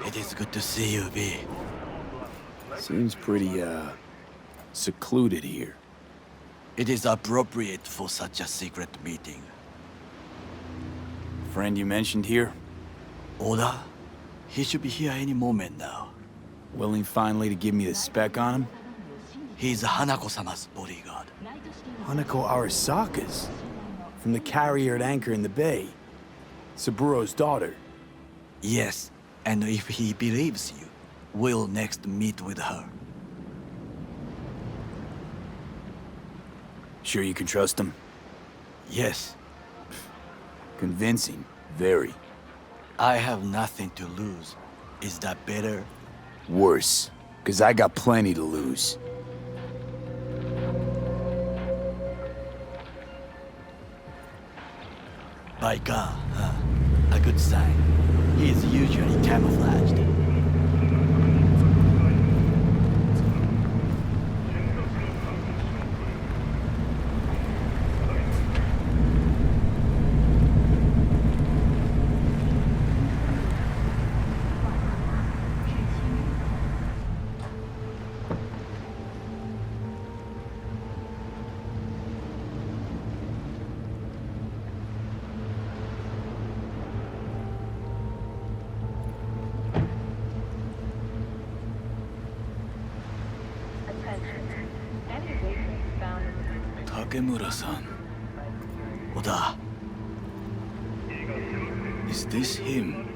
It is good to see you, B. Seems pretty, secluded here. It is appropriate for such a secret meeting. Friend you mentioned here? Oda? He should be here any moment now. Willing finally to give me the spec on him? He's Hanako-sama's bodyguard. Hanako Arasaka's? From the carrier at anchor in the bay. Saburo's daughter. Yes, and if he believes you, we'll next meet with her. Sure you can trust him? Yes. Convincing. Very. I have nothing to lose. Is that better? Worse. 'Cause I got plenty to lose. By God, huh? A good sign. He is usually camouflaged. Takemura-san. Oda, Is this him?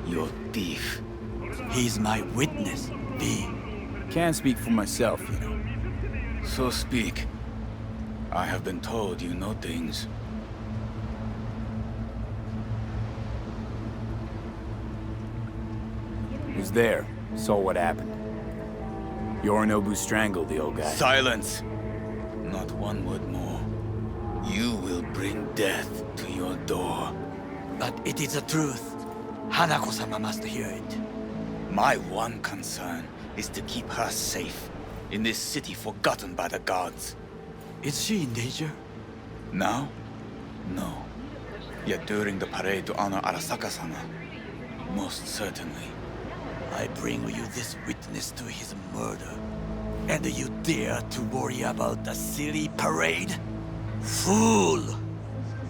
Your thief. he's my witness, B. Can't speak for myself, you know. So speak. I have been told you know things. Was there. Saw what happened. Yorinobu strangled the old guy. Silence! Not one word more. You will bring death to your door. But it is the truth. Hanako-sama must hear it. My one concern is to keep her safe in this city forgotten by the gods. Is she in danger? Now? No. Yet during the parade to honor Arasaka-sama, most certainly. I bring you this witness to his murder. And you dare to worry about the silly parade? Fool!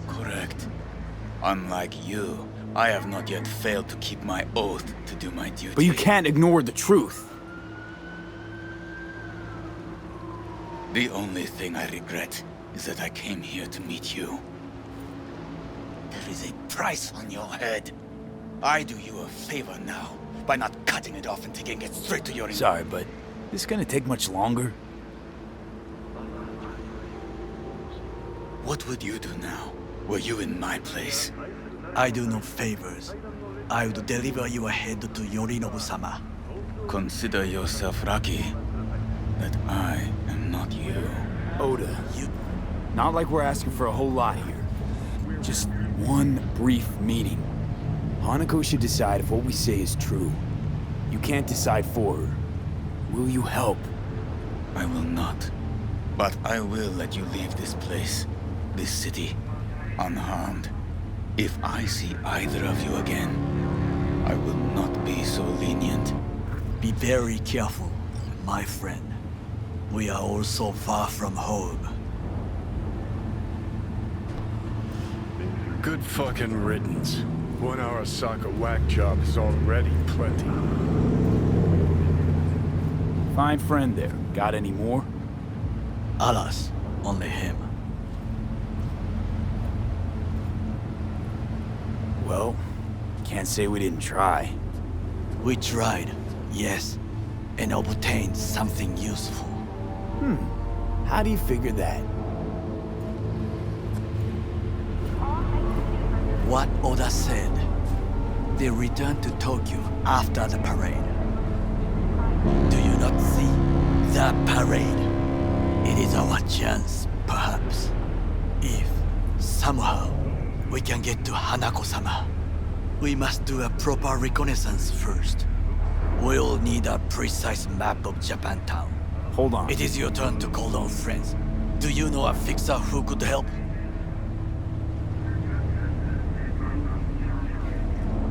Correct. Unlike you, I have not yet failed to keep my oath to do my duty. But you can't ignore the truth. The only thing I regret is that I came here to meet you. There is a price on your head. I do you a favor now by not cutting it off and taking it straight to your... Sorry, but this gonna take much longer? What would you do now, were you in my place? I do no favors. I would deliver your head to Yorinobu-sama. Consider yourself lucky that I am not you. Oda, You... not like we're asking for a whole lot here. Just one brief meeting. Hanako should decide if what we say is true. You can't decide for her. Will you help? I will not. But I will let you leave this place, this city, unharmed. If I see either of you again, I will not be so lenient. Be very careful, my friend. We are all so far from home. Good fucking riddance. One Arasaka whack job is already plenty. Fine friend there. Got any more? Alas, only him. Well, can't say we didn't try. We tried, yes, and obtained something useful. How do you figure that? What Oda said. They returned to Tokyo after the parade. Do you not see? The parade. It is our chance, perhaps. If, somehow, we can get to Hanako-sama. We must do a proper reconnaissance first. We'll need a precise map of Japantown. Hold on. It is your turn to call on friends. Do you know a fixer who could help?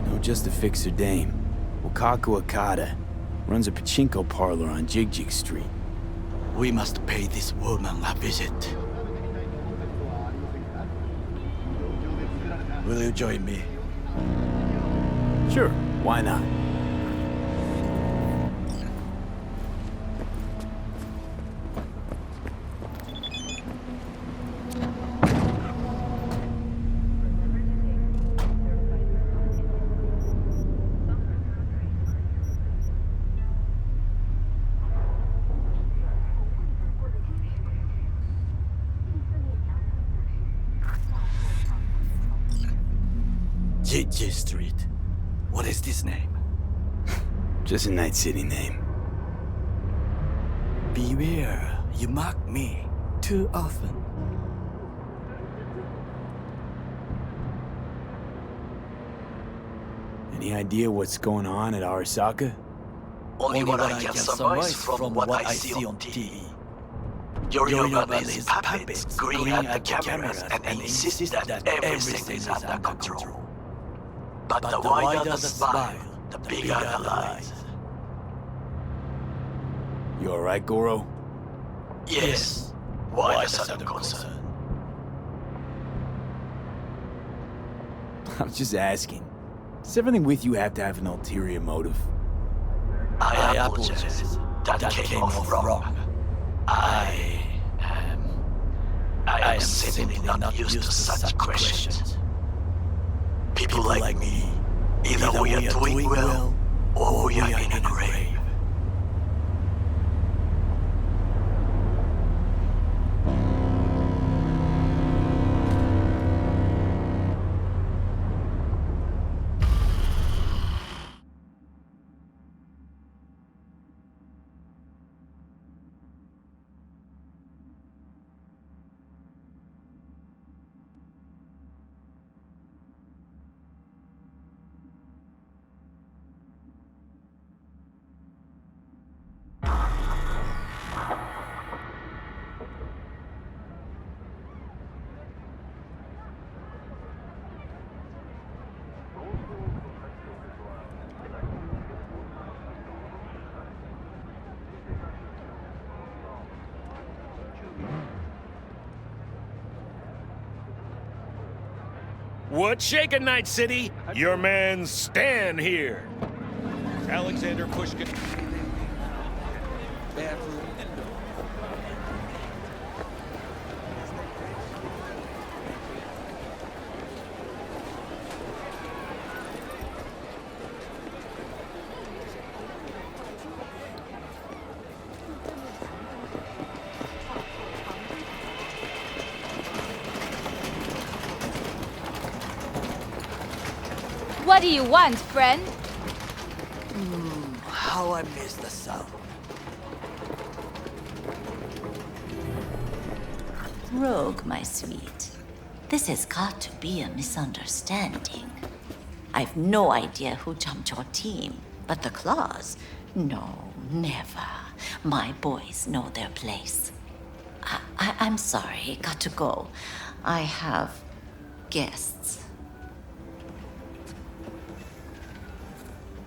No just to fix her dame. Wakako Okada runs a pachinko parlor on Jig Street. We must pay this woman a visit. Will you join me? Sure, why not? J Street. What is this name? Just a Night City name. Beware, you mock me too often. Any idea what's going on at Arasaka? Only what I can surmise from what I see on TV. Yorinobu is puppets grin at the cameras and insist that everything is under control. But the wider the smile, the bigger the lies. You alright, Goro? Yes, why the sudden concern? I'm just asking. Does everything with you have to have an ulterior motive? I apologize. That came off wrong. I am simply not used to such questions. People like me, either we are doing well, or we are in a grave. What's shaking, Night City? Your man Stan here. Alexander Pushkin. Bathroom. What do you want, friend? How I miss the sound. Rogue, my sweet. This has got to be a misunderstanding. I've no idea who jumped your team, but the Claws? No, never. My boys know their place. I'm sorry, got to go. I have guests.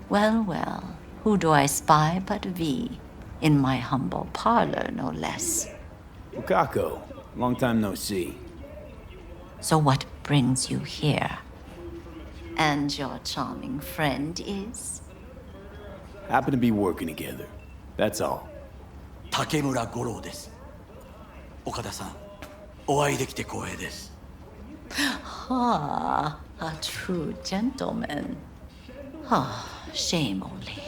Well, well, who do I spy but V? In my humble parlor, no less. Wakako, long time no see. So what brings you here? And your charming friend is? Happen to be working together. That's all. 竹村五郎です。岡田さん、お会いできて光栄です。Ah, a true gentleman. Ah, shame only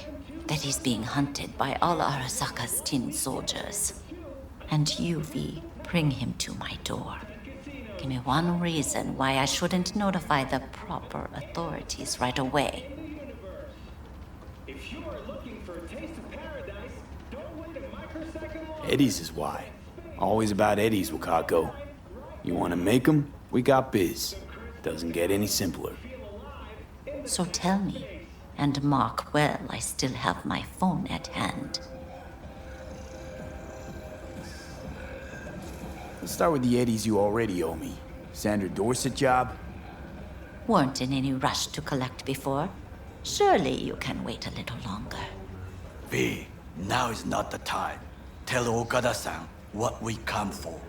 that he's being hunted by all Arasaka's tin soldiers. And you, V, bring him to my door. Give me one reason why I shouldn't notify the proper authorities right away. Eddie's is why. Always about Eddie's, Wakako. You want to make them? We got biz. Doesn't get any simpler. So tell me, and mark well I still have my phone at hand. Let's start with the Eddies you already owe me. Sandra Dorset job? Weren't in any rush to collect before. Surely you can wait a little longer. V, now is not the time. Tell Okada-san what we come for.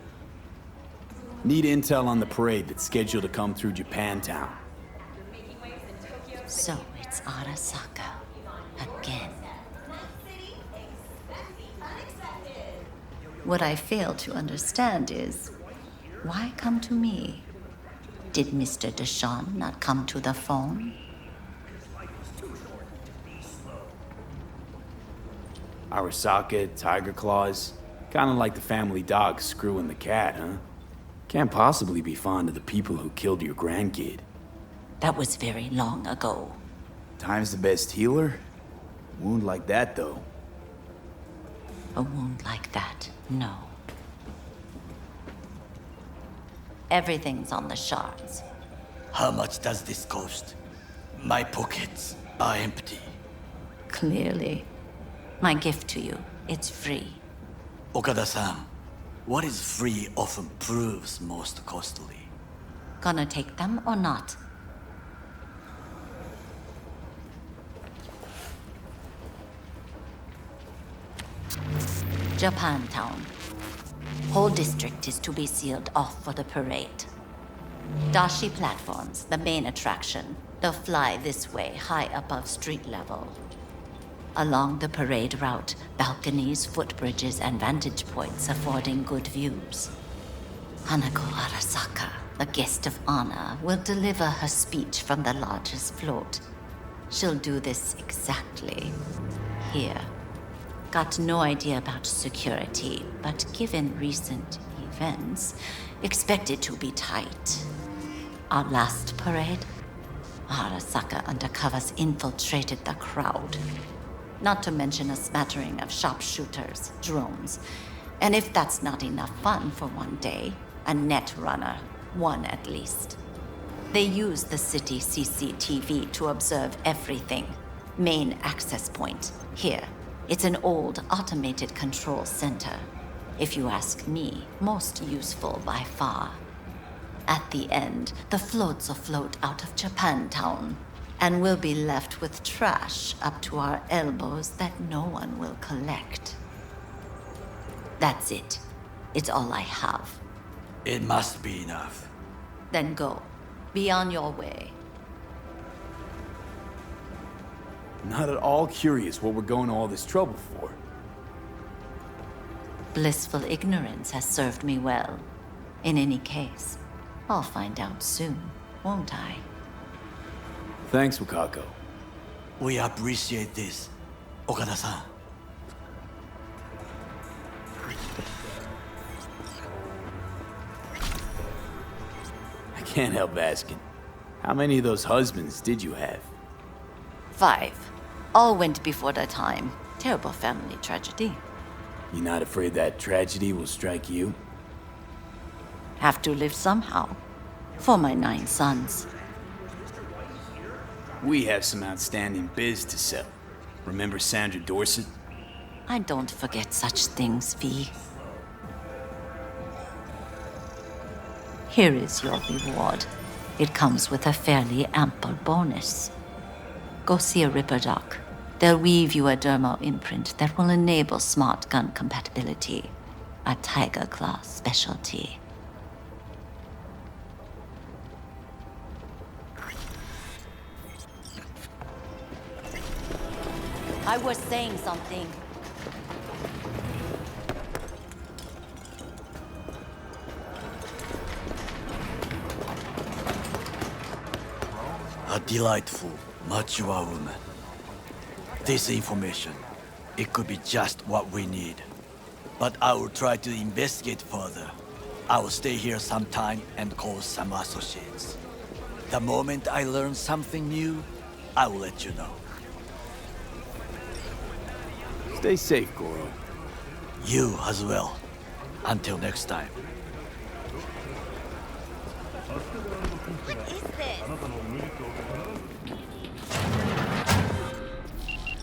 Need intel on the parade that's scheduled to come through Japantown. So it's Arasaka again. What I fail to understand is, why come to me? Did Mr. Deshawn not come to the phone? Arasaka, Tiger Claws. Kinda like the family dog screwing the cat, huh? Can't possibly be fond of the people who killed your grandkid. That was very long ago. Time's the best healer? Wound like that, though. A wound like that, no. Everything's on the shards. How much does this cost? My pockets are empty. Clearly. My gift to you, it's free. Okada-san, what is free often proves most costly. Gonna take them or not? Japantown. Whole district is to be sealed off for the parade. Dashi platforms, the main attraction. They'll fly this way, high above street level. Along the parade route, balconies, footbridges, and vantage points affording good views. Hanako Arasaka, the guest of honor, will deliver her speech from the largest float. She'll do this exactly here. Got no idea about security, but given recent events, expect it to be tight. Our last parade, Arasaka undercovers infiltrated the crowd. Not to mention a smattering of sharpshooters, drones, and if that's not enough fun for one day, a net runner, one at least. They use the city CCTV to observe everything. Main access point, here. It's an old automated control center. If you ask me, most useful by far. At the end, the floats will float out of Japantown, and we'll be left with trash up to our elbows that no one will collect. That's it. It's all I have. It must be enough. Then go. Be on your way. Not at all curious what we're going to all this trouble for. Blissful ignorance has served me well. In any case, I'll find out soon, won't I? Thanks, Wakako. We appreciate this, Okada-san. I can't help asking. How many of those husbands did you have? 5. All went before their time. Terrible family tragedy. You not afraid that tragedy will strike you? Have to live somehow. For my 9 sons. We have some outstanding biz to sell. Remember Sandra Dorset? I don't forget such things, V. Here is your reward. It comes with a fairly ample bonus. Go see a Ripper doc. They'll weave you a dermal imprint that will enable smart gun compatibility. A Tiger Claw specialty. I was saying something. A delightful, mature woman. This information, it could be just what we need. But I will try to investigate further. I will stay here some time and call some associates. The moment I learn something new, I will let you know. Stay safe, Goro. You as well. Until next time. What is this?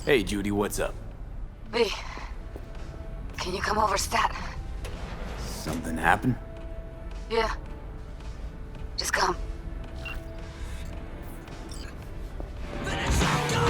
Hey, Judy, what's up? V, can you come over stat? Something happened? Yeah. Just come. Finish that guy!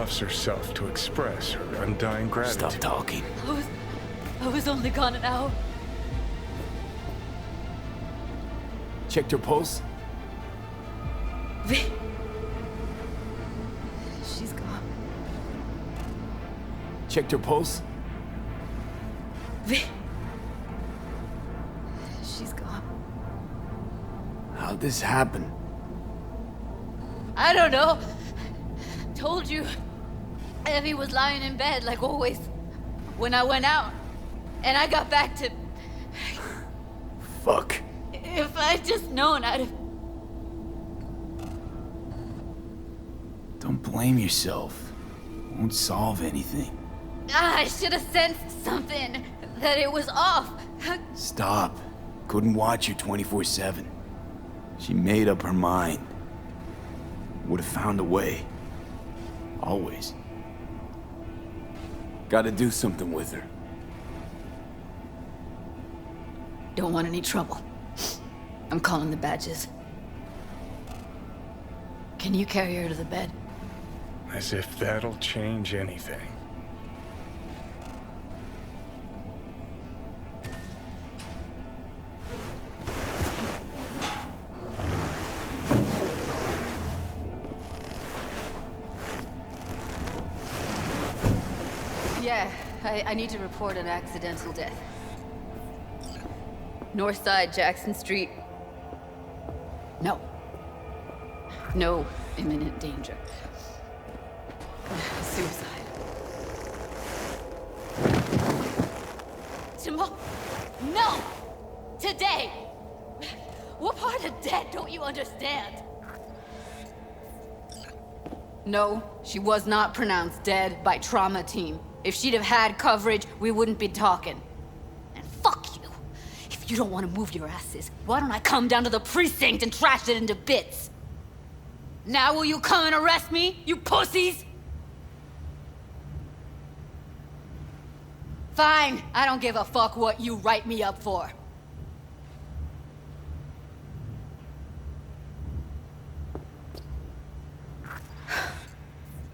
officer self to express her undying gratitude. Stop talking. I was only gone an hour. Checked her pulse? V. She's gone. Checked her pulse? V. She's gone. How'd this happen? I don't know. Told you. Evie was lying in bed like always when I went out. And I got back to... Fuck. If I'd just known, I'd have... Don't blame yourself. Won't solve anything. I should have sensed something. That it was off. Stop. Couldn't watch her 24/7. She made up her mind. Would have found a way. Always. Gotta do something with her. Don't want any trouble. I'm calling the badges. Can you carry her to the bed? As if that'll change anything. Yeah, I need to report an accidental death. North side, Jackson Street. No. No imminent danger. Suicide. Tomorrow? No! Today! What part of dead don't you understand? No, she was not pronounced dead by trauma team. If she'd have had coverage, we wouldn't be talking. And fuck you. If you don't want to move your asses, why don't I come down to the precinct and trash it into bits? Now will you come and arrest me, you pussies? Fine, I don't give a fuck what you write me up for.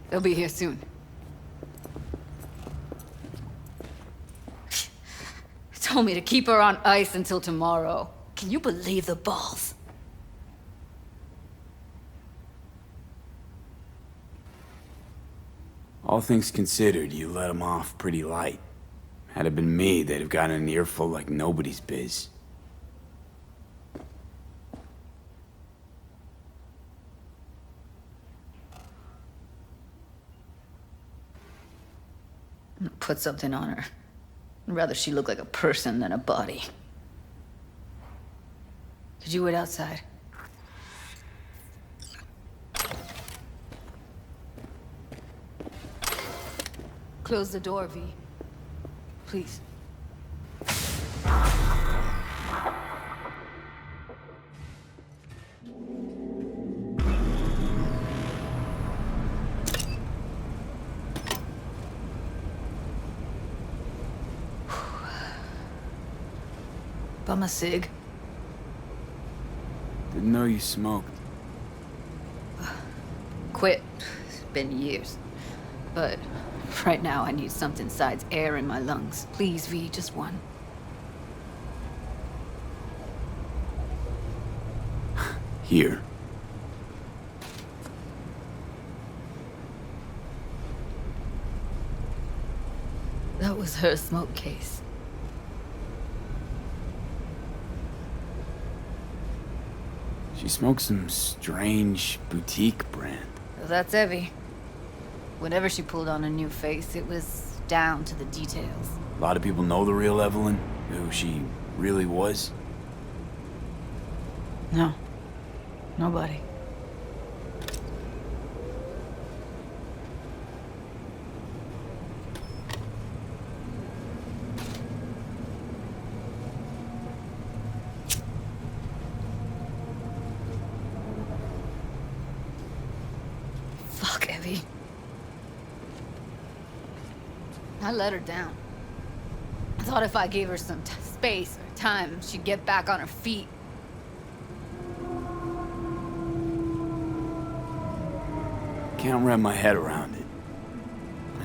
They'll be here soon. Told me to keep her on ice until tomorrow. Can you believe the balls? All things considered, you let him off pretty light. Had it been me, they'd have gotten an earful like nobody's biz. Put something on her. I'd rather she look like a person than a body. Did you wait outside? Close the door, V. Please. Bum a cig. Didn't know you smoked. Quit. It's been years. But right now I need something besides air in my lungs. Please, V, just one. Here. That was her smoke case. She smokes some strange boutique brand. That's Evie. Whenever she pulled on a new face, it was down to the details. A lot of people know the real Evelyn, who she really was. No. Nobody. Fuck, Evie. I let her down. I thought if I gave her some space or time, she'd get back on her feet. Can't wrap my head around it.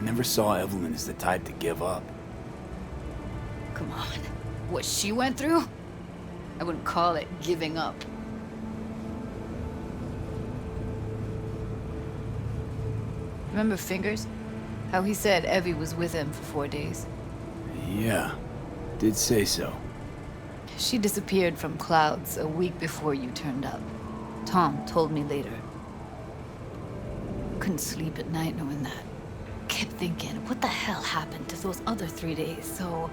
never saw Evelyn as the type to give up. Come on. What she went through? I wouldn't call it giving up. Remember Fingers? How he said Evie was with him for 4 days? Yeah, did say so. She disappeared from Clouds a week before you turned up. Tom told me later. Couldn't sleep at night knowing that. Kept thinking, what the hell happened to those other 3 days? So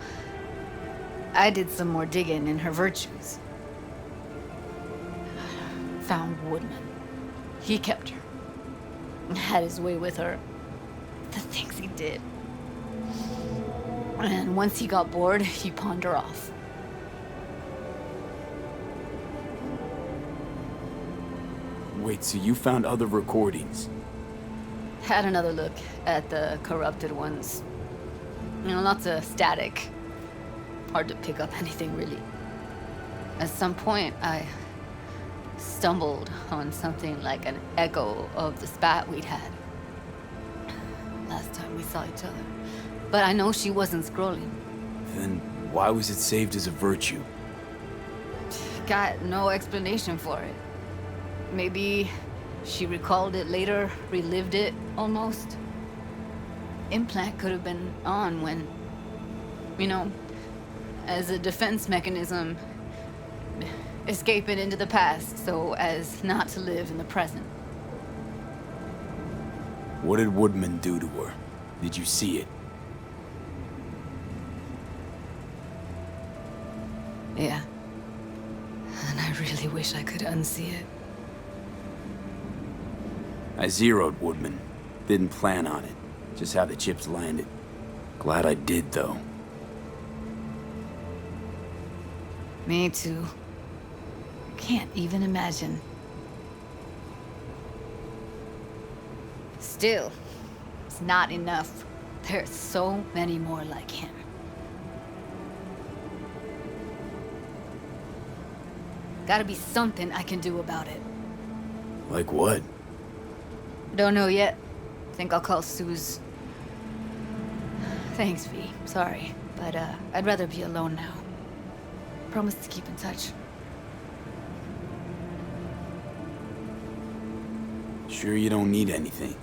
I did some more digging in her virtues. Found Woodman. He kept her. Had his way with her. The things he did. And once he got bored, he pawned her off. Wait, so you found other recordings? Had another look at the corrupted ones. You know, lots of static. Hard to pick up anything, really. At some point, I stumbled on something like an echo of the spat we'd had. Last time we saw each other. But I know she wasn't scrolling. Then why was it saved as a virtue? Got no explanation for it. Maybe she recalled it later, relived it, almost. Implant could have been on when, you know, as a defense mechanism, escaping into the past so as not to live in the present. What did Woodman do to her? Did you see it? Yeah. And I really wish I could unsee it. I zeroed Woodman. Didn't plan on it. Just how the chips landed. Glad I did, though. Me too. Can't even imagine. Still, it's not enough. There's so many more like him. Gotta be something I can do about it. Like what? Don't know yet. Think I'll call Suze. Thanks, V. Sorry, but I'd rather be alone now. Promise to keep in touch. Sure you don't need anything?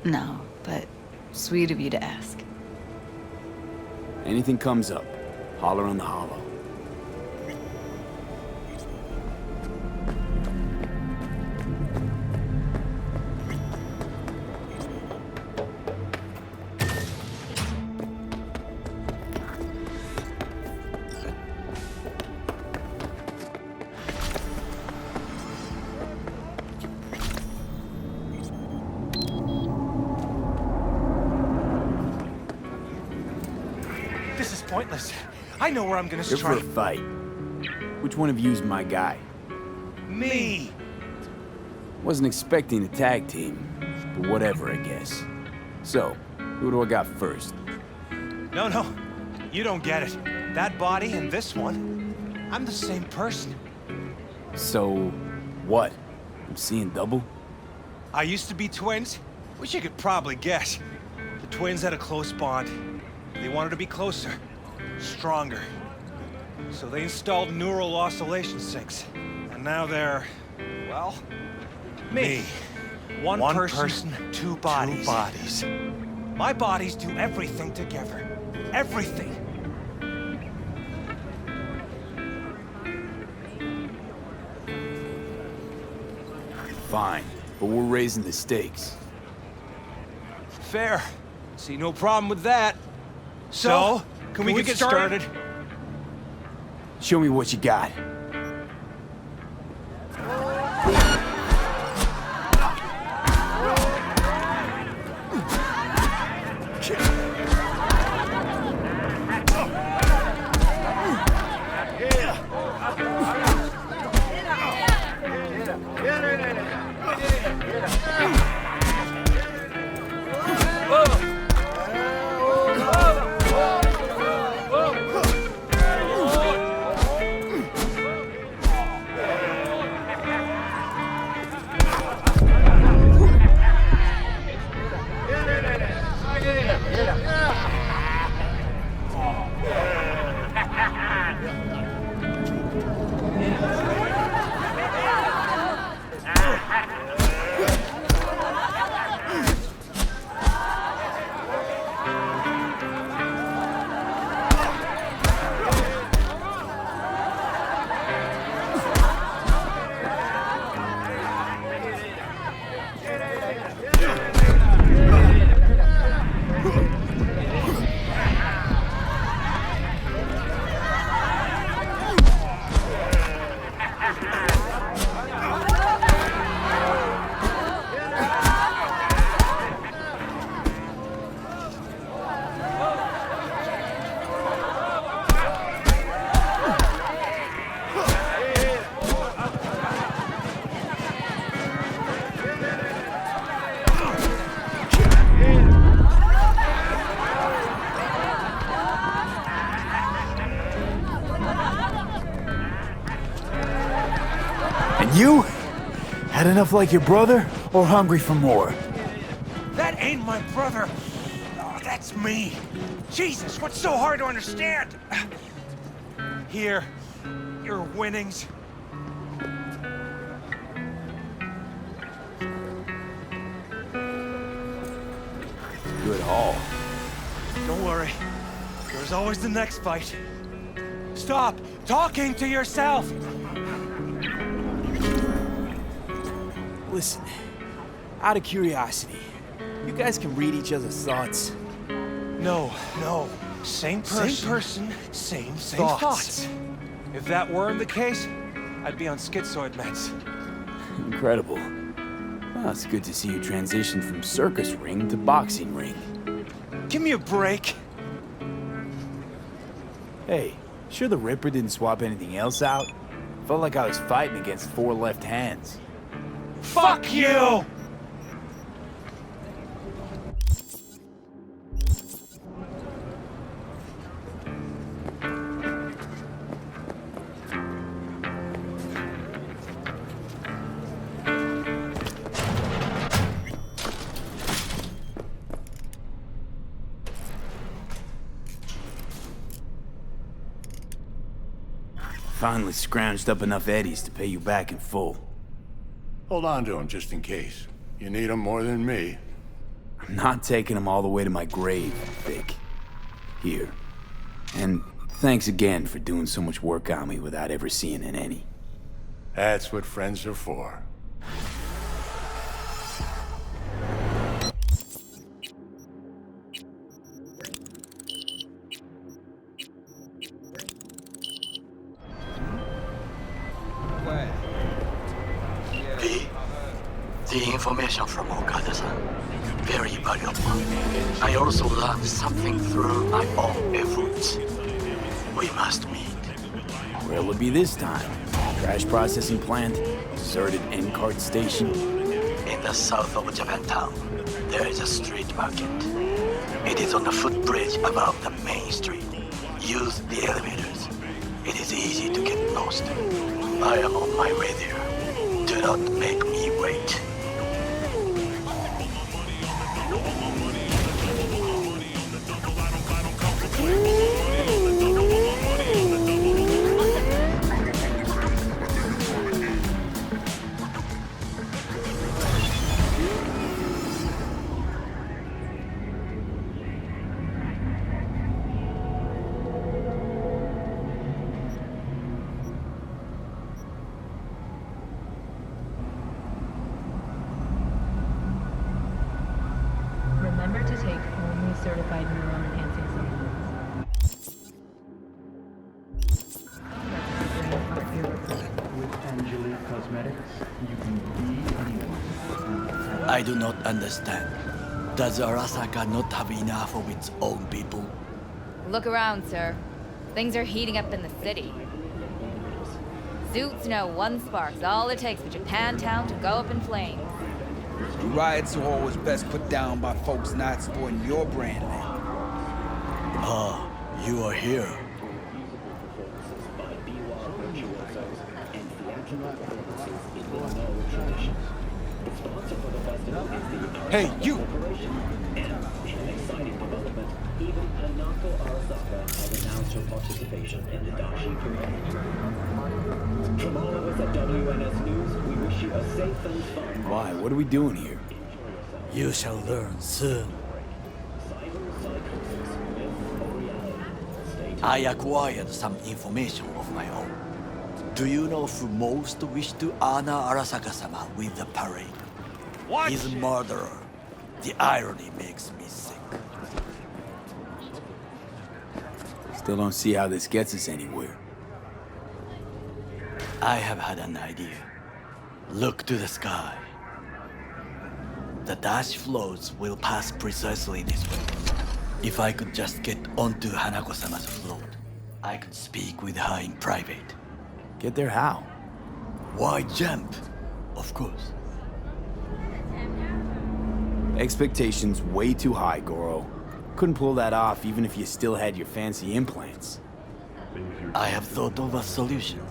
No, but sweet of you to ask. Anything comes up, holler on the hollow. This is pointless. I know where I'm gonna Here for a strike. fight. Which one of you's my guy? Me! Wasn't expecting a tag team, but whatever, I guess. So, who do I got first? No, you don't get it. That body and this one, I'm the same person. So, what? I'm seeing double? I used to be twins, which you could probably guess. The twins had a close bond. They wanted to be closer, stronger. So they installed neural oscillation sinks. And now they're, well, me. One person, two bodies. My bodies do everything together. Everything. Fine, but we're raising the stakes. Fair. See no problem with that. So, can we get started? Show me what you got. You? Had enough like your brother, or hungry for more? That ain't my brother. Oh, that's me. Jesus, what's so hard to understand? Here, your winnings. Good haul. Don't worry. There's always the next fight. Stop talking to yourself! Listen, out of curiosity, you guys can read each other's thoughts? No. Same person, same thoughts. If that weren't the case, I'd be on schizoid meds. Incredible. Well, it's good to see you transition from circus ring to boxing ring. Give me a break. Hey, sure the Ripper didn't swap anything else out? Felt like I was fighting against 4 left hands. Fuck you! Finally scrounged up enough eddies to pay you back in full. Hold on to him just in case. You need him more than me. I'm not taking them all the way to my grave, Vic. Here. And thanks again for doing so much work on me without ever seeing an any. That's what friends are for. The information from Okada-san, very valuable. I also learned something through my own efforts. We must meet. Where'll it be this time? Trash processing plant? Deserted N-cart station? In the south of Japantown, there is a street market. It is on the footbridge above the main street. Use the elevators. It is easy to get lost. I am on my way there. Do not make me wait. Remember to take only certified neuron-enhancing supplements. With Angelique Cosmetics, you can be anyone. I do not understand. Does Arasaka not have enough of its own people? Look around, sir. Things are heating up in the city. Suits know one spark's all it takes for Japantown to go up in flames. Riots are always best put down by folks not supporting your brand, man. Ah, you are here. Hey, you! Why? What are we doing here? You shall learn soon. I acquired some information of my own. Do you know who most wished to honor Arasaka-sama with the parade? What? His murderer. The irony makes me sick. Still don't see how this gets us anywhere. I have had an idea. Look to the sky. The dash floats will pass precisely this way. If I could just get onto Hanako-sama's float, I could speak with her in private. Get there how? Why jump? Of course. Expectations way too high, Goro. Couldn't pull that off even if you still had your fancy implants. I have thought of a solution.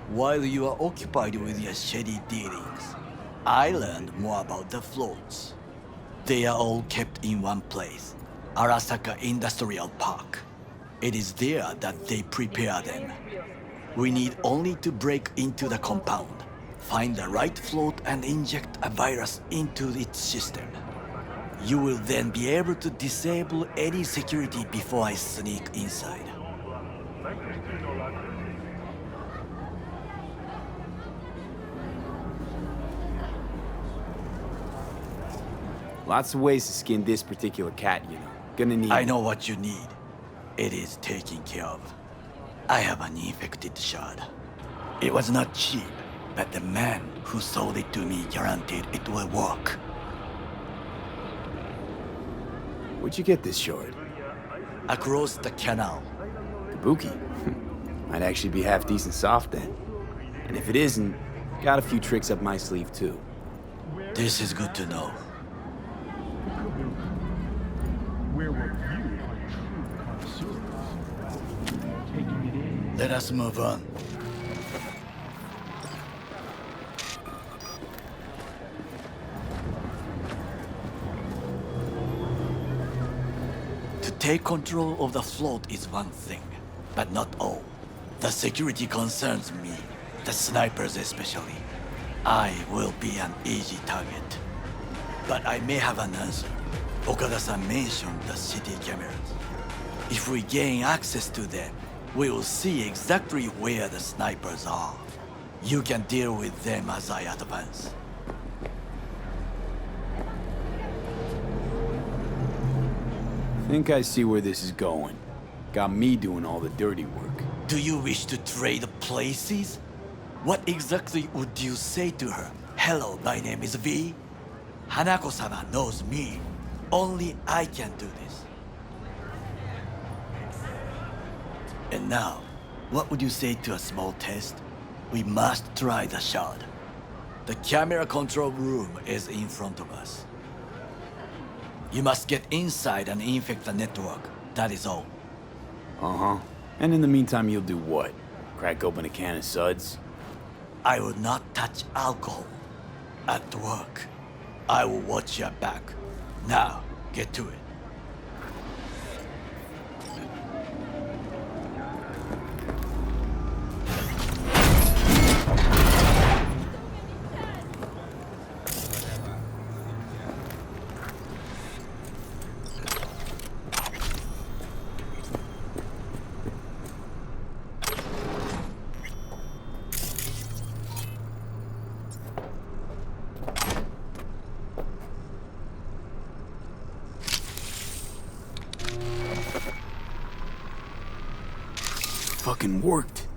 While you are occupied with your shady dealings, I learned more about the floats. They are all kept in one place, Arasaka Industrial Park. It is there that they prepare them. We need only to break into the compound, find the right float and inject a virus into its system. You will then be able to disable any security before I sneak inside. Lots of ways to skin this particular cat, you know. Gonna need... I know what you need. It is taken care of. I have an infected shard. It was not cheap, but the man who sold it to me guaranteed it will work. Where'd you get this shard? Across the canal. Kabuki? Might actually be half decent soft then. And if it isn't, got a few tricks up my sleeve too. This is good to know. Where were you on true connoisseurs? Taking it in. Let us move on. To take control of the float is one thing, but not all. The security concerns me, the snipers especially. I will be an easy target. But I may have an answer. Okada-san mentioned the city cameras. If we gain access to them, we will see exactly where the snipers are. You can deal with them as I advance. Think I see where this is going. Got me doing all the dirty work. Do you wish to trade places? What exactly would you say to her? Hello, my name is V. Hanako-sama knows me. Only I can do this. And now, what would you say to a small test? We must try the shard. The camera control room is in front of us. You must get inside and infect the network. That is all. Uh-huh. And in the meantime, you'll do what? Crack open a can of suds? I will not touch alcohol. At work, I will watch your back. Now, get to it. Fucking worked.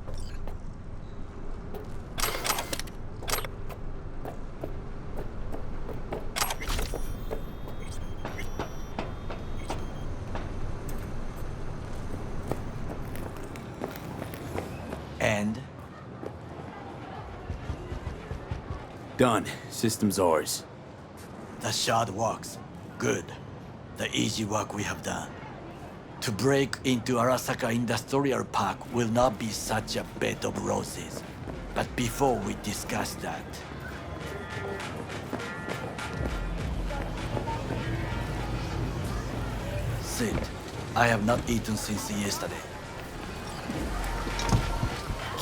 And? Done. System's ours. The shard works. Good. The easy work we have done. To break into Arasaka Industrial Park will not be such a bed of roses. But before we discuss that... Sit. I have not eaten since yesterday.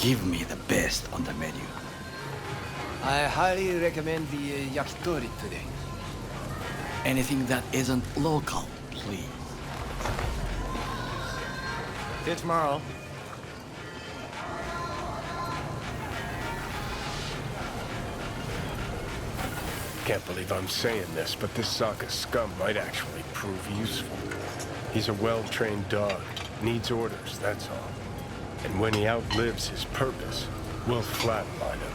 Give me the best on the menu. I highly recommend the yakitori today. Anything that isn't local, please. See you tomorrow. Can't believe I'm saying this, but this Sokka scum might actually prove useful. He's a well-trained dog. Needs orders, that's all. And when he outlives his purpose, we'll flatline him.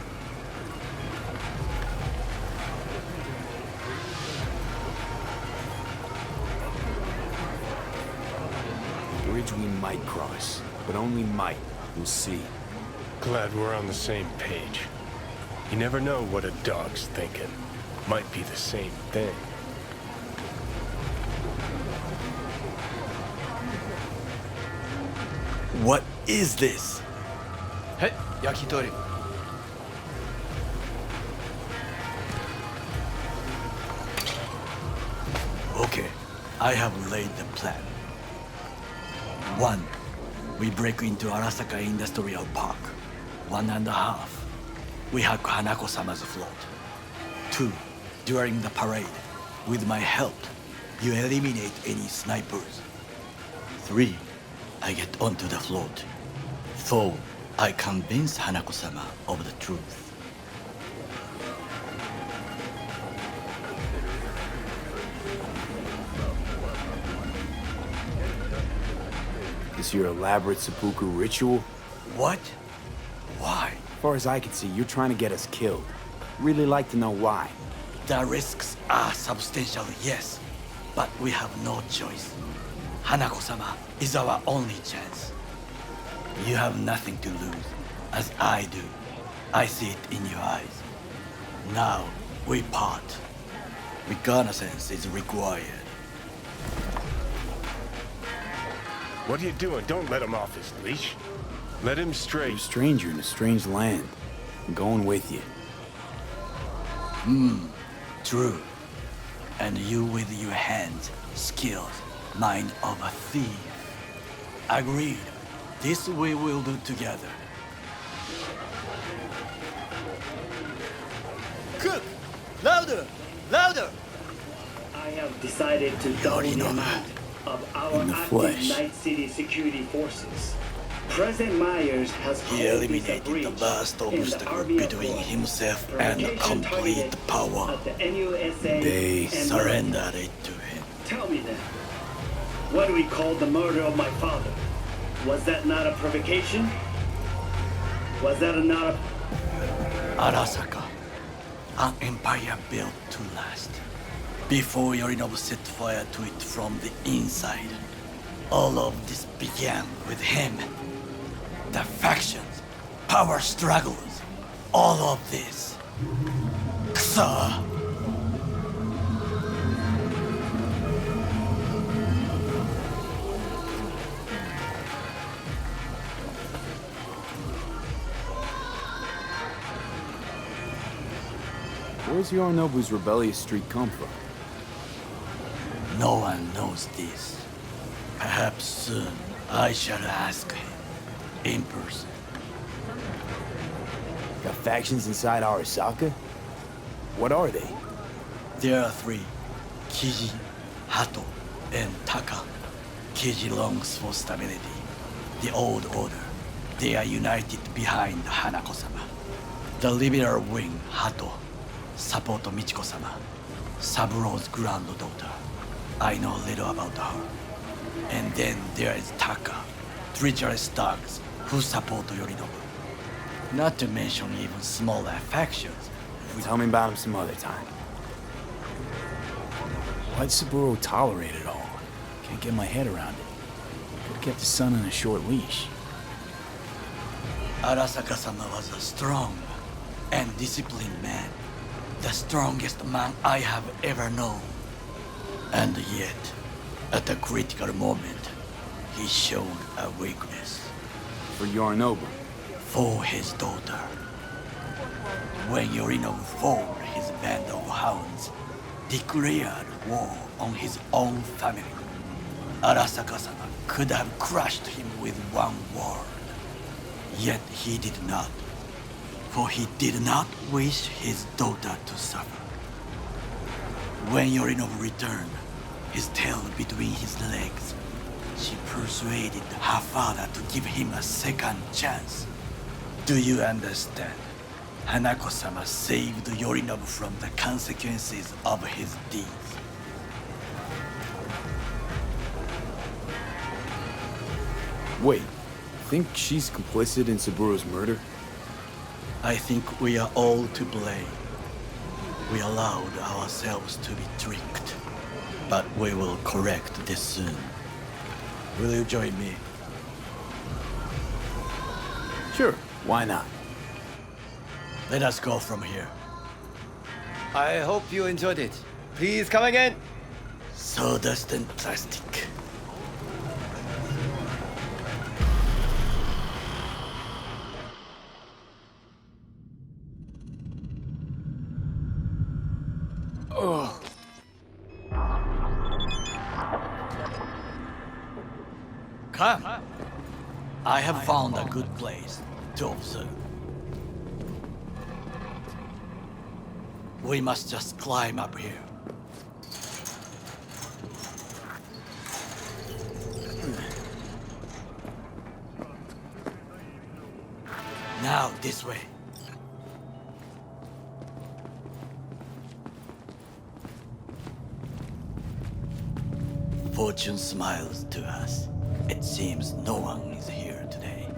Bridge we might cross, but only might. We'll see. Glad we're on the same page. You never know what a dog's thinking. Might be the same thing. What is this? Hey, yakitori. I have laid the plan. 1. We break into Arasaka Industrial Park. 1.5. We hack Hanako-sama's float. 2. During the parade, with my help, you eliminate any snipers. 3. I get onto the float. 4. I convince Hanako-sama of the truth. Is your elaborate seppuku ritual? What? Why? As far as I can see, you're trying to get us killed. Really like to know why. The risks are substantial, yes, but we have no choice. Hanako-sama is our only chance. You have nothing to lose, as I do. I see it in your eyes. Now, we part. Reconnaissance is required. What are you doing? Don't let him off his leash. Let him stray. You're a stranger in a strange land. I'm going with you. True. And you with your hands, skills, mind of a thief. Agreed. This we will do together. Cook! Louder! Louder! I have decided to double the amount of our In the active flesh. Night City security forces. President Myers has He called eliminated this a the breach last in the obstacle RBF between law. himself and Provocation complete targeted power. at the NUSA They and surrendered it to him. Tell me then, what do we call the murder of my father? Was that not a provocation? Was that not a... Arasaka, an empire built to last. Before Yorinobu set fire to it from the inside, all of this began with him. The factions, power struggles, all of this. Ksa! Where's Yorinobu's rebellious streak come from? No one knows this. Perhaps soon I shall ask him in person. Got factions inside Arasaka? What are they? There are 3. Kiji, Hato, and Taka. Kiji longs for stability. The old order. They are united behind Hanako-sama. The liberal wing, Hato, support Michiko-sama, Saburo's granddaughter. I know little about her. And then there is Taka, treacherous thugs who support Yorinobu. Not to mention even smaller factions. Tell me about him some other time. Why'd Saburo tolerate it all? Can't get my head around it. Could've kept his son on a short leash. Arasaka-sama was a strong and disciplined man. The strongest man I have ever known. And yet, at a critical moment, he showed a weakness. For Yorinobu? For his daughter. When Yorinobu formed his band of hounds, declared war on his own family, Arasaka-sama could have crushed him with one word. Yet he did not. For he did not wish his daughter to suffer. When Yorinobu returned, his tail between his legs, she persuaded her father to give him a second chance. Do you understand? Hanako-sama saved Yorinobu from the consequences of his deeds. Wait, think she's complicit in Saburo's murder? I think we are all to blame. We allowed ourselves to be tricked. But we will correct this soon. Will you join me? Sure, why not? Let us go from here. I hope you enjoyed it. Please come again. Sawdust and plastic. Come. I have found a good place to observe. We must just climb up here. Now, this way. Fortune smiles to us. It seems no one is here today.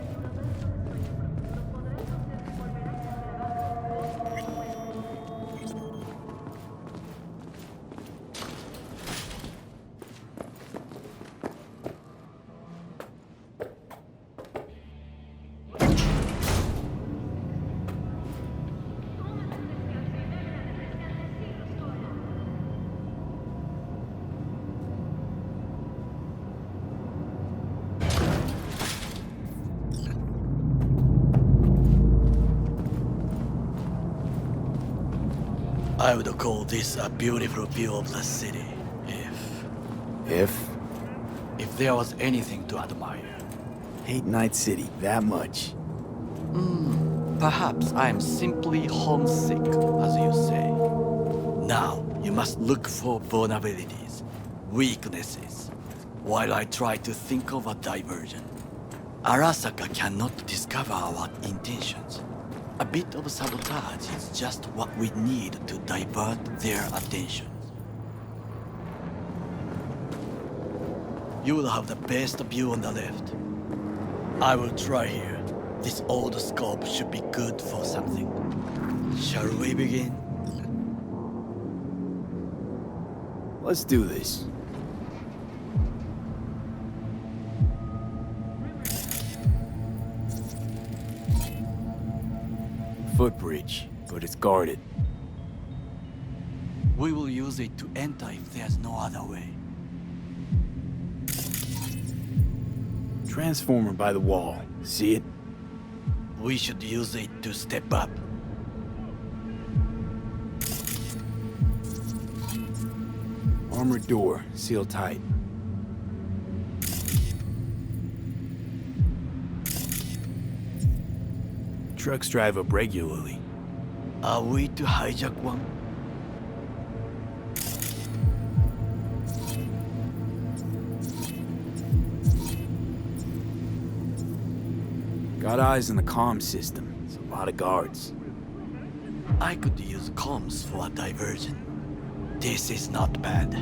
I would call this a beautiful view of the city, if there was anything to admire. Hate Night City that much. Perhaps I'm simply homesick, as you say. Now, you must look for vulnerabilities, weaknesses, while I try to think of a diversion. Arasaka cannot discover our intentions. A bit of sabotage is just what we need to divert their attention. You will have the best view on the left. I will try here. This old scope should be good for something. Shall we begin? Let's do this. Footbridge, but it's guarded. We will use it to enter if there's no other way. Transformer by the wall. See it? We should use it to step up. Armored door, sealed tight. Trucks drive up regularly. Are we to hijack one? Got eyes on the comm system. It's a lot of guards. I could use comms for a diversion. This is not bad.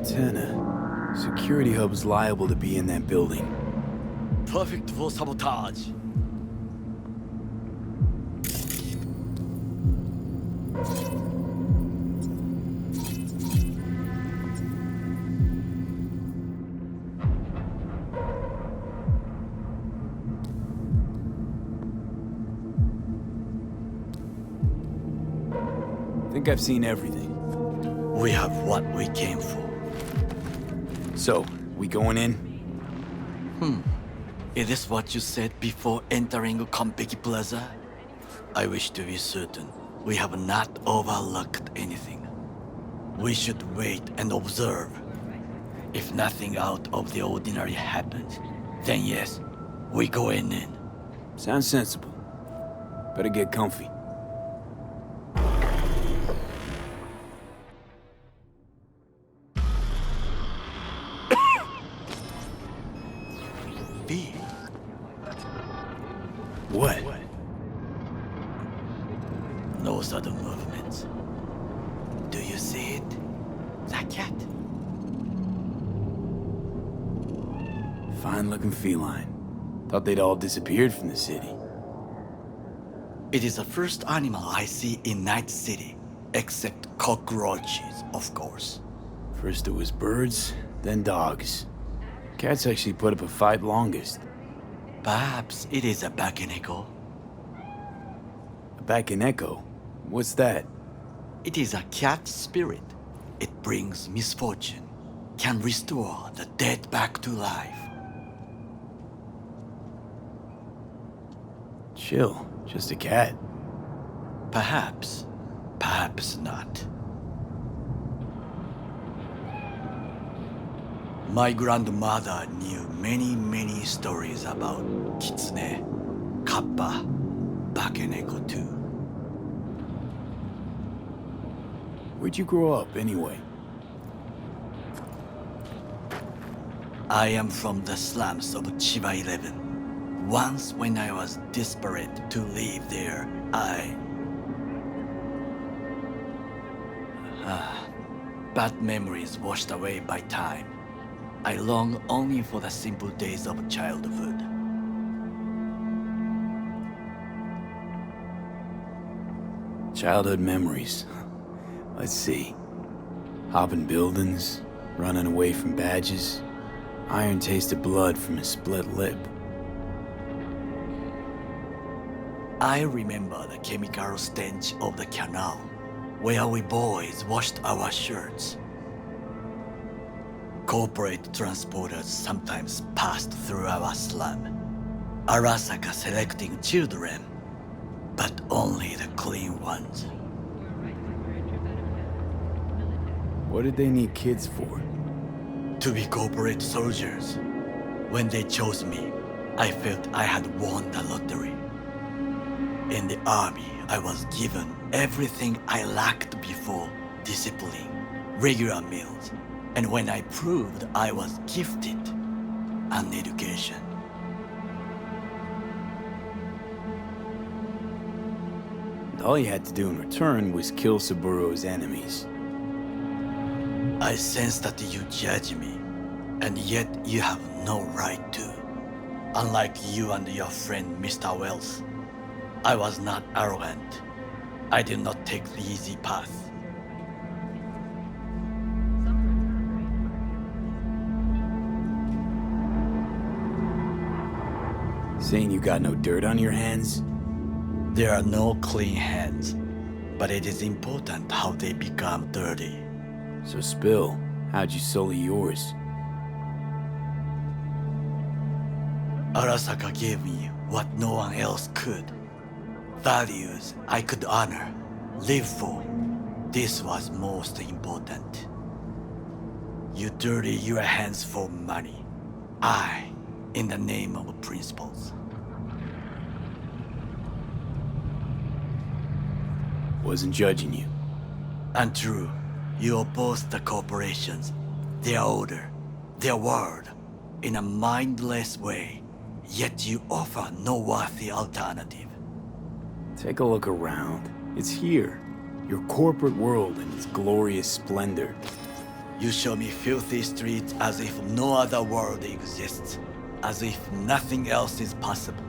Antenna. Security hub's liable to be in that building. Perfect for sabotage. Think I've seen everything. We have what we came for. So, we going in? Is this what you said before entering Kabuki Plaza? I wish to be certain we have not overlooked anything. We should wait and observe. If nothing out of the ordinary happens, then yes, we go in. Sounds sensible. Better get comfy. What? No sudden movements. Do you see it? That cat? Fine-looking feline. Thought they'd all disappeared from the city. It is the first animal I see in Night City, except cockroaches, of course. First it was birds, then dogs. Cats actually put up a fight longest. Perhaps it is a Bakeneko. A Bakeneko? What's that? It is a cat spirit. It brings misfortune, can restore the dead back to life. Chill, just a cat. Perhaps. Perhaps not. My grandmother knew many stories about Kitsune, Kappa, Bakeneko too. Where'd you grow up, anyway? I am from the slums of Chiba 11. Once when I was desperate to live there, bad memories washed away by time. I long only for the simple days of childhood. Childhood memories. Let's see. Hopping buildings, running away from badges, iron tasted blood from a split lip. I remember the chemical stench of the canal, where we boys washed our shirts. Corporate transporters sometimes passed through our slum, Arasaka selecting children, but only the clean ones. What did they need kids for? To be corporate soldiers. When they chose me, I felt I had won the lottery. In the army, I was given everything I lacked before: discipline, regular meals, and when I proved I was gifted, an education. And all you had to do in return was kill Saburo's enemies. I sense that you judge me, and yet you have no right to. Unlike you and your friend Mr. Wells, I was not arrogant. I did not take the easy path. Saying you got no dirt on your hands? There are no clean hands, but it is important how they become dirty. So spill, how'd you sully yours? Arasaka gave me what no one else could. Values I could honor, live for. This was most important. You dirty your hands for money. I, in the name of principles. Wasn't judging you. Untrue. You oppose the corporations, their order, their word, in a mindless way, yet you offer no worthy alternative. Take a look around. It's here. Your corporate world in its glorious splendor. You show me filthy streets as if no other world exists, as if nothing else is possible.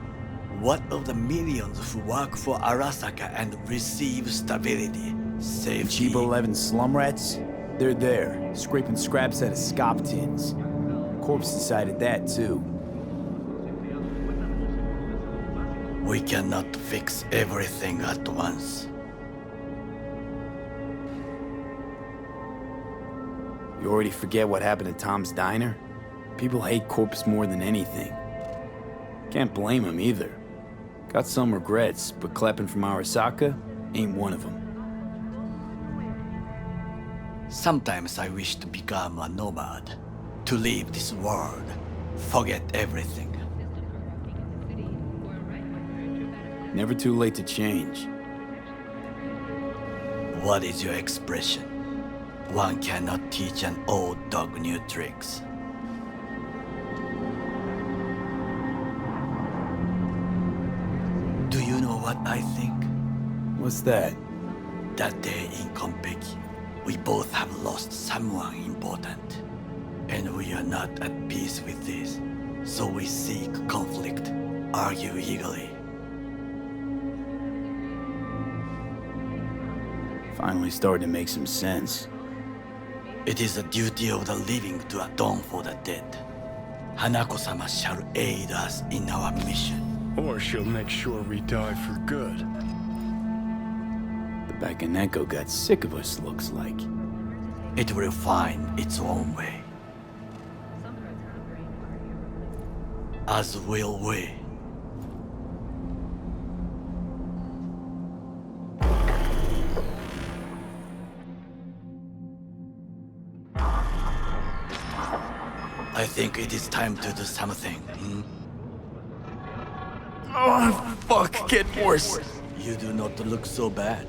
What of the millions who work for Arasaka and receive stability, safety? Chiba 11 slum rats? They're there, scraping scraps out of scop tins. Corpse decided that too. We cannot fix everything at once. You already forget what happened at Tom's Diner? People hate Corpse more than anything. Can't blame him either. Got some regrets, but clapping from Arasaka ain't one of them. Sometimes I wish to become a nomad, to leave this world, forget everything. Never too late to change. What is your expression? One cannot teach an old dog new tricks. Do you know what I think? What's that? That day in Konpeki, we both have lost someone important. And we are not at peace with this. So we seek conflict, argue eagerly. Finally starting to make some sense. It is the duty of the living to atone for the dead. Hanako-sama shall aid us in our mission. Or she'll make sure we die for good. The Bakeneko got sick of us, looks like. It will find its own way. As will we. I think it is time to do something. Oh, fuck, get worse. You do not look so bad.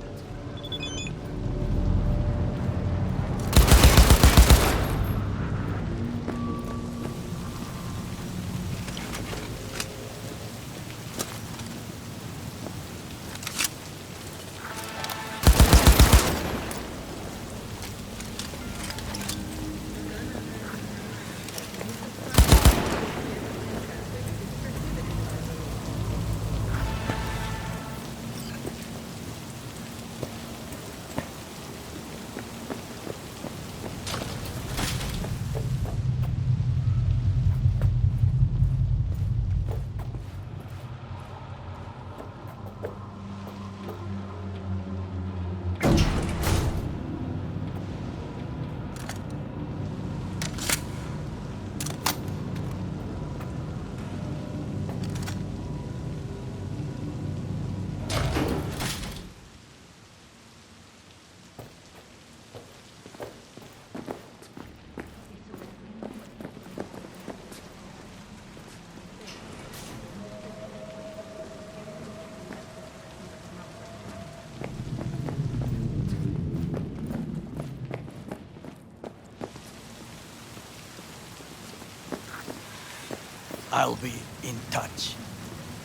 I'll be in touch.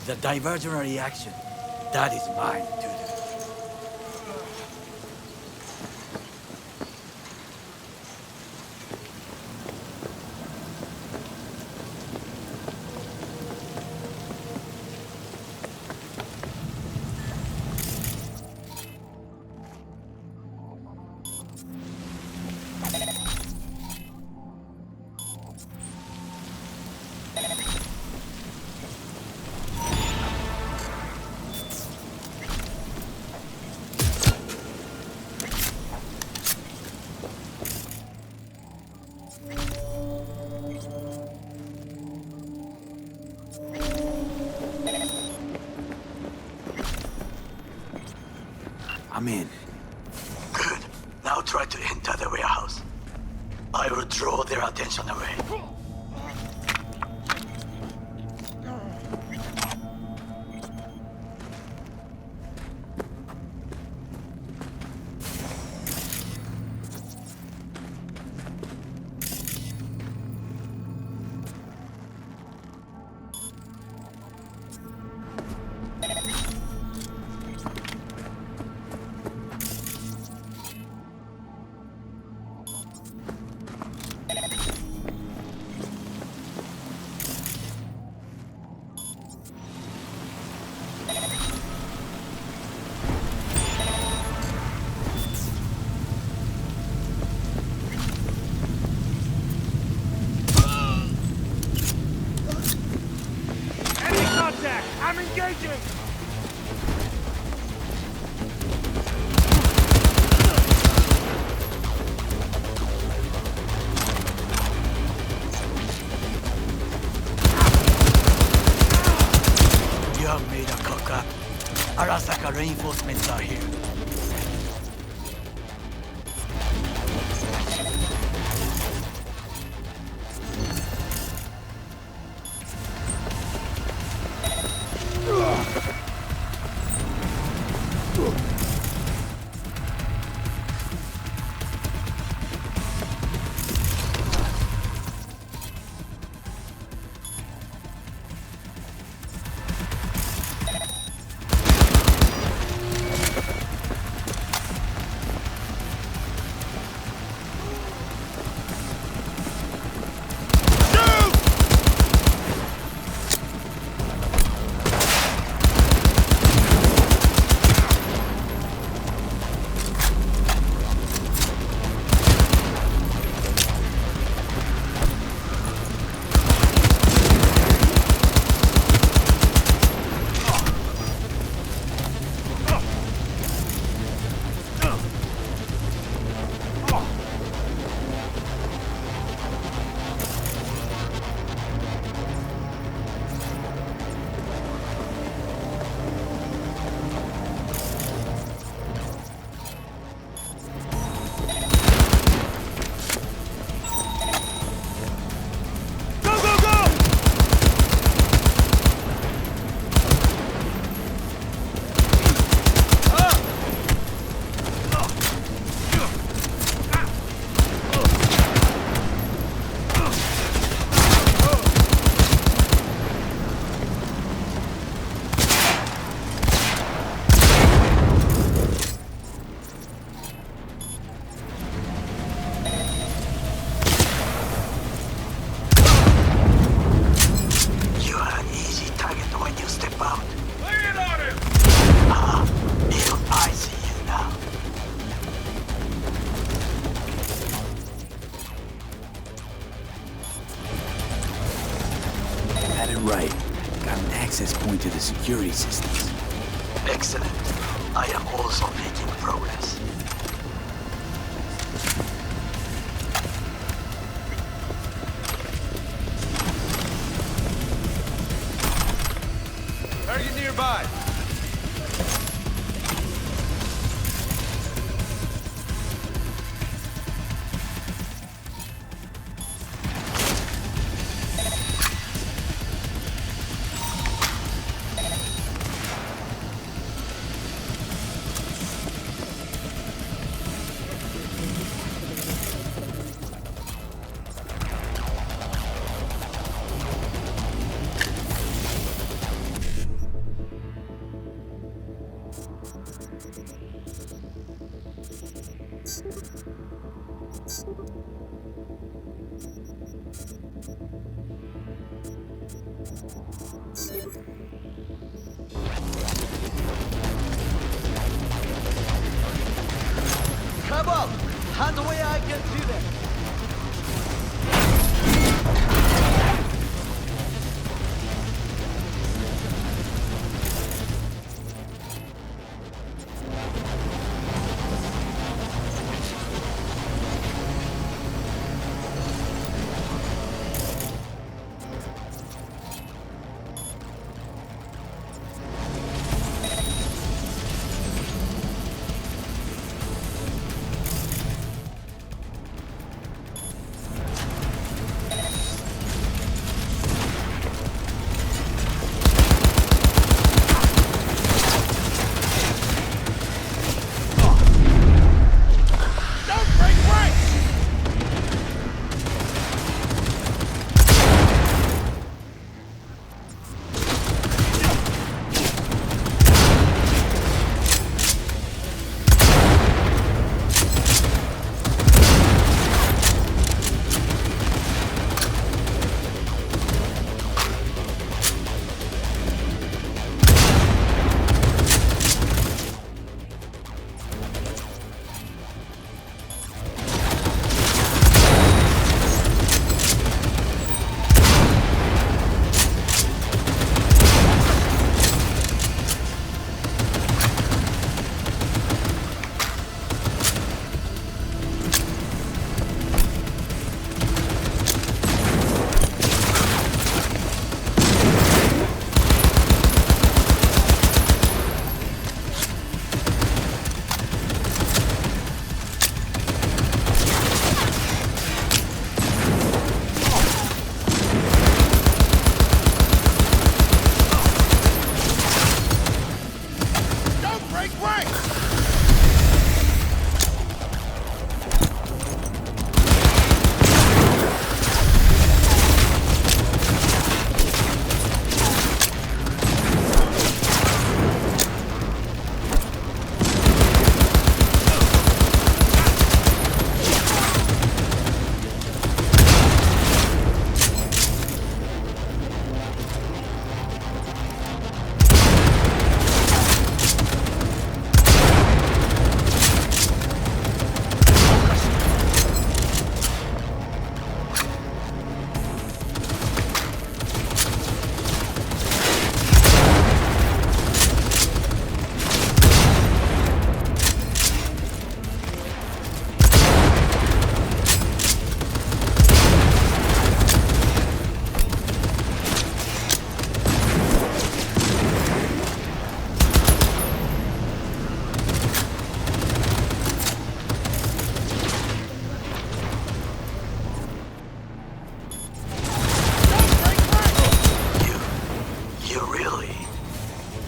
The diversionary action, that is mine to do. I'm in. Good. Now try to enter the warehouse. I will draw their attention away. I'm engaging! You have made a cock up. Arasaka reinforcements are here. access point to the security systems. Excellent. I am also making progress. Target nearby. Come on! How do I get through there?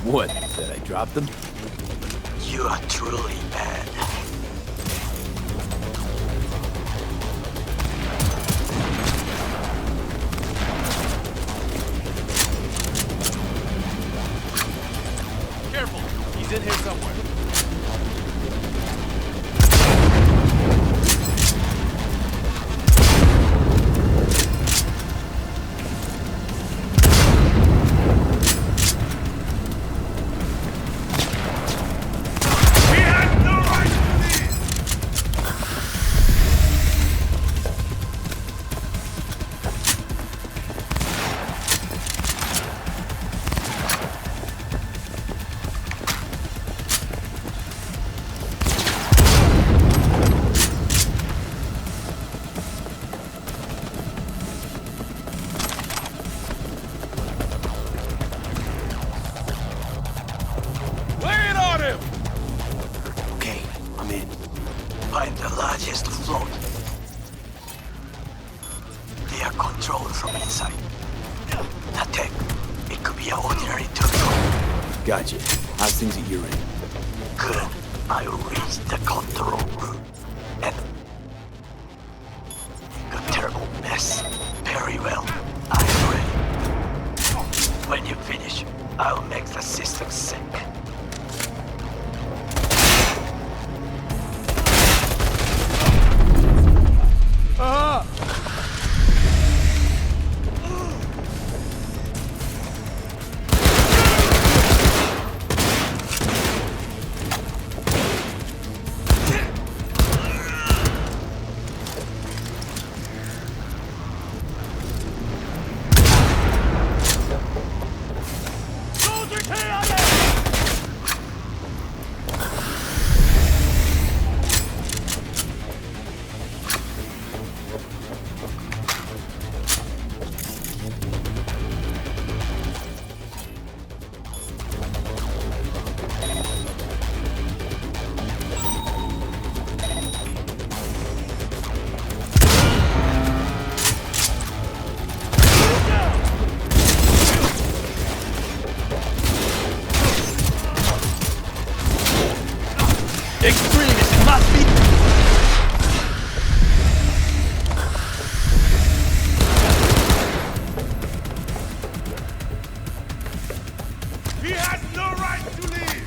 What, that I dropped them? You are truly bad. Careful, he's in here somewhere. Stadia is to float. They are controlled from inside. That tech, it could be an ordinary tutorial. Gotcha. How's things at your end? Good. I reached the control room and a terrible mess. Very well. I'm ready. When you finish, I'll make the system sync. Extremists must be... He has no right to leave!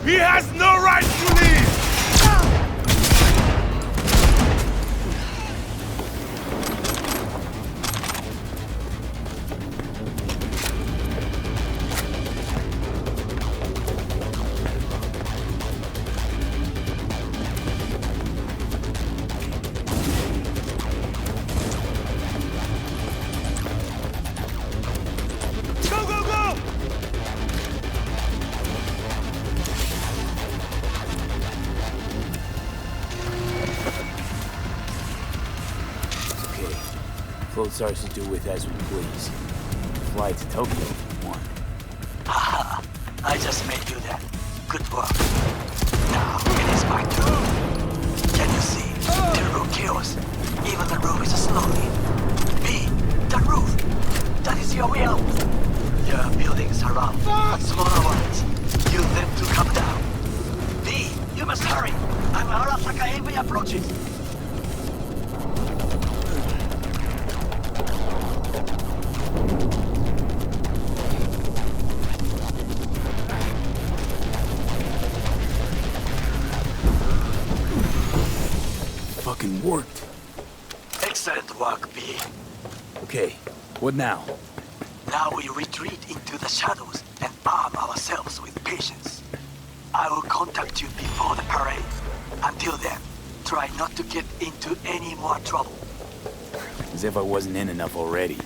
He has no right to leave! Go, go, go! Float's ours to do with as we please. Fly to Tokyo if you want. Haha, I just made you that. Good work. Now it is my turn. Can you see? The roof kills. Even the roof is slowly. B, the roof. That is your way out. There are buildings around, but smaller ones. Use them to come down. B, you must hurry. I'm Arasaka heavy approaches. Fucking worked. Excellent work, B. Okay, what now? Now we retreat into the shadows and arm ourselves with patience. I will contact you before the parade. Until then, try not to get into any more trouble. As if I wasn't in enough already.